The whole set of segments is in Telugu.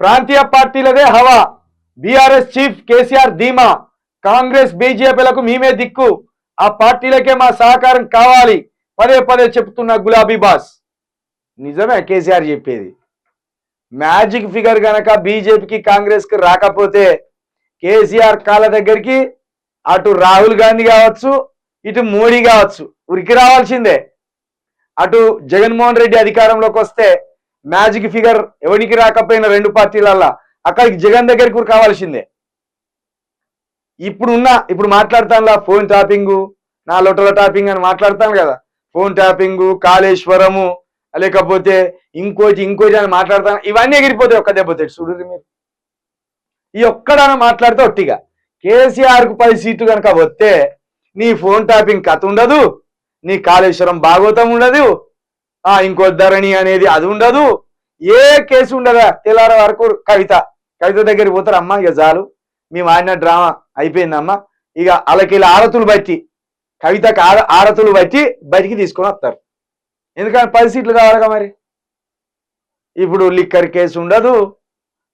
ప్రాంతీయ పార్టీలదే హవా, బీఆర్ఎస్ చీఫ్ కేసీఆర్ ధీమా, కాంగ్రెస్ బీజేపీలకు మేమే దిక్కు, ఆ పార్టీలకే మా సహకారం కావాలి పదే పదే చెప్తున్న గులాబీ బాస్. నిజమే కేసీఆర్ చెప్పేది. మ్యాజిక్ ఫిగర్ గనక బీజేపీకి కాంగ్రెస్ కి రాకపోతే కేసీఆర్ కాళ్ళ దగ్గరికి అటు రాహుల్ గాంధీ కావచ్చు, ఇటు మోడీ కావచ్చు ఉరికి రావాల్సిందే. అటు జగన్మోహన్ రెడ్డి అధికారంలోకి వస్తే మ్యాజిక్ ఫిగర్ ఎవరికి రాకపోయినా రెండు పార్టీలల్లా అక్కడికి జగన్ దగ్గరికి కావాల్సిందే. ఇప్పుడు మాట్లాడతానులా ఫోన్ ట్యాపింగు, నా లొటల ట్యాపింగ్ అని మాట్లాడతాను కదా, ఫోన్ ట్యాపింగు, కాళేశ్వరము, లేకపోతే ఇంకోటి అని మాట్లాడతాను. ఇవన్నీ ఎగిరిపోతాయి ఒక్క దెబ్బతాయి. చూడండి మీరు, ఈ ఒక్కడని మాట్లాడితే ఒట్టిగా కేసీఆర్కు 10 సీట్లు కనుక వస్తే నీ ఫోన్ ట్యాపింగ్ కథ ఉండదు, నీ కాళేశ్వరం భాగవతం ఉండదు, ఇంకో ధరణి అనేది అది ఉండదు, ఏ కేసు ఉండదా. తెల్లార వరకు కవిత దగ్గరికి పోతారు. అమ్మ ఇక చాలు, మేము ఆడిన డ్రామా అయిపోయిందమ్మా, ఇక వాళ్ళకి ఆరతులు బట్టి కవితకు ఆరతులు బట్టి బయటికి తీసుకొని వస్తారు. ఎందుకంటే 10 సీట్లు కావాలిగా మరి. ఇప్పుడు లిక్కర్ కేసు ఉండదు,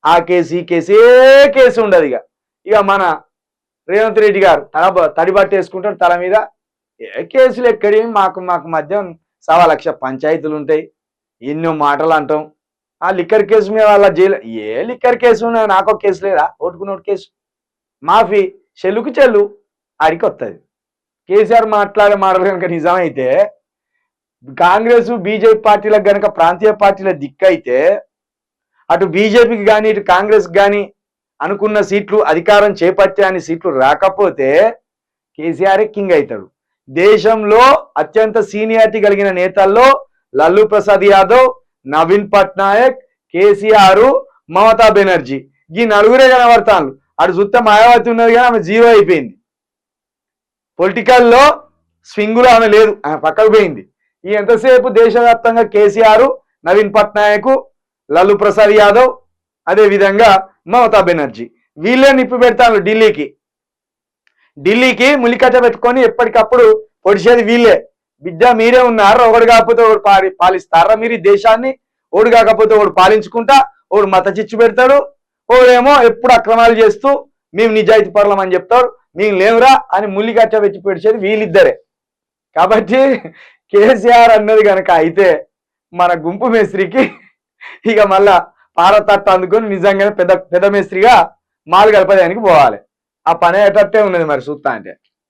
ఆ కేసు ఈ కేసు ఏ కేసు ఉండదు. ఇక మన రేవంత్ రెడ్డి గారు తడిబట్ట వేసుకుంటారు తల మీద. ఏ కేసులు ఎక్కడి, మాకు మధ్య 1,00,000 పంచాయతీలు ఉంటాయి, ఎన్నో మాటలు అంటాం. ఆ లిక్కర్ కేసు మీద వాళ్ళ జైలు, ఏ లిక్కర్ కేసు ఉన్నది, నాకో కేసు లేదా, ఓటుకున్నోటు కేసు మాఫీ, చెల్లుకు చెల్లు ఆడికి వస్తుంది. కేసీఆర్ మాట్లాడే మాటలు కనుక నిజమైతే కాంగ్రెస్ బీజేపీ పార్టీలకు కనుక ప్రాంతీయ పార్టీల దిక్కైతే అటు బీజేపీకి కానీ ఇటు కాంగ్రెస్ కానీ అనుకున్న సీట్లు అధికారం చేపట్టే అని సీట్లు రాకపోతే కేసీఆర్ కింగ్ అవుతాడు. దేశంలో అత్యంత సీనియారిటీ కలిగిన నేతల్లో లల్లు ప్రసాద్ యాదవ్, నవీన్ పట్నాయక్, కేసీఆర్, మమతా బెనర్జీ, ఈ నలుగురే కనబడతాను. అటు చూస్తే మాయావతి ఉన్నది కానీ ఆమె జీరో అయిపోయింది. పొలిటికల్లో స్వింగులో ఆమె లేదు, ఆమె పక్కకు పోయింది. ఈ ఎంతసేపు దేశవ్యాప్తంగా కేసీఆర్, నవీన్ పట్నాయక్, లల్లు ప్రసాద్ యాదవ్, అదే విధంగా మమతా బెనర్జీ, వీళ్ళే నిప్పు పెడతాను ఢిల్లీకి ములికట్ట పెట్టుకొని ఎప్పటికప్పుడు పొడిచేది వీళ్ళే. బిడ్డ మీరే ఉన్నారు, ఒకడు కాకపోతే ఒకడు పాలిస్తారా మీరు ఈ దేశాన్ని? ఓడు కాకపోతే ఒకడు పాలించుకుంటా, ఒకడు మత చిచ్చు పెడతాడు, ఓడేమో ఎప్పుడు అక్రమాలు చేస్తూ మేము నిజాయితీ పరులం అని చెప్తాడు, మేము లేవురా అని ములికట్ట పెట్టి పెడిచేది వీళ్ళిద్దరే. కాబట్టి కేసీఆర్ అన్నది కనుక అయితే మన గుంపు మేస్త్రికి ఇక మళ్ళా పారతట్ట అందుకొని నిజంగానే పెద్ద మేస్త్రిగా మాలు గడపడానికి పోవాలి. ఆ పని అయ్యేటట్టే ఉన్నది మరి చూస్తా అంటే.